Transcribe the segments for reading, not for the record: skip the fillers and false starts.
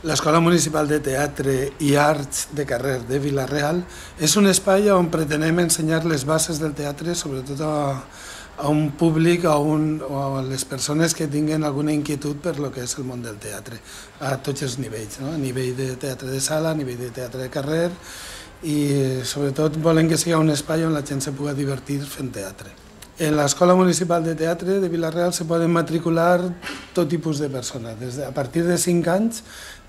L'Escola Municipal de Teatre i Arts de Carrer de Vila-real és un espai on pretenem ensenyar les bases del teatre, sobretot a un públic o a les persones que tinguin alguna inquietud per lo que és el món del teatre, a tots els nivells, no? A nivell de teatre de sala, a nivell de teatre de carrer, i sobretot volem que sigui un espai on la gent se pugui divertir fent teatre. En l'Escola Municipal de Teatre de Vila-real se poden matricular tot tipus de persones. A partir de 5 anys,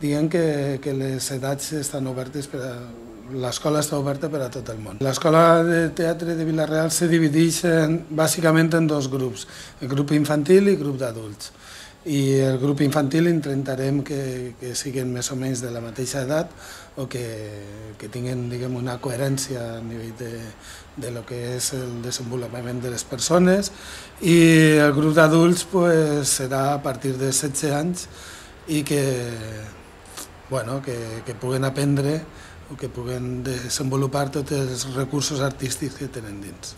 diguem que les edats estan obertes l'escola està oberta per a tot el món. L'escola de teatre de Vila-real se divideix bàsicament en 2 grups, el grup infantil i el grup d'adults. I el grup infantil intentarem que siguin més o menys de la mateixa edat o que tinguin, diguem, una coherència a nivell de lo que és el desenvolupament de les persones, i el grup d'adults serà a partir de 16 anys i que puguen aprendre o que puguen desenvolupar tots els recursos artístics que tenen dins.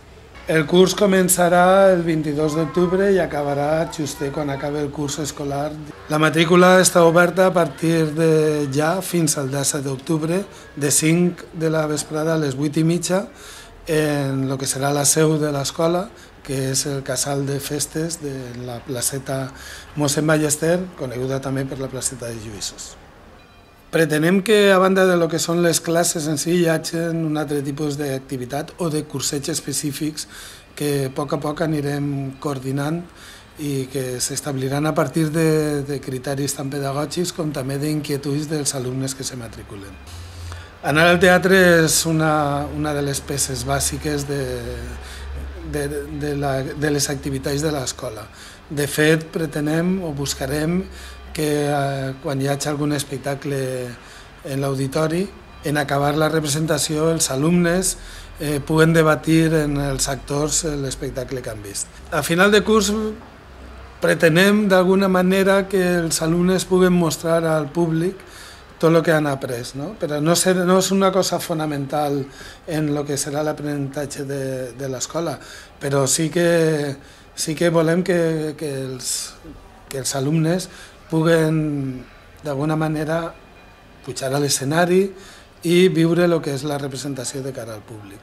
El curs començarà el 22 d'octubre i acabarà just quan acabi el curs escolar. La matrícula està oberta a partir de ja fins al 17 d'octubre, de 5 de la vesprada a les 8:30, en el que serà la seu de l'escola, que és el casal de festes de la placeta Mossèn Ballester, coneguda també per la placeta de Lluïssos. Pretenem que, a banda de lo que són les classes en si, hi hagi un altre tipus d'activitat o de curseig específics que a poc anirem coordinant i que s'establiran a partir de criteris tan pedagògics com també d'inquietuds dels alumnes que se matriculen. Anar al teatre és una de les peces bàsiques de les activitats de l'escola. De fet, pretenem o buscarem que quan hi hagi algun espectacle en l'auditori, en acabar la representació, els alumnes puguen debatir en els actors l'espectacle que han vist. A final de curs pretenem d'alguna manera que els alumnes puguen mostrar al públic tot el que han après, no? Però no és una cosa fonamental en el que serà l'aprenentatge de l'escola, però sí que volem que els alumnes puguen d'alguna manera pujar a l'escenari i viure el que és la representació de cara al públic.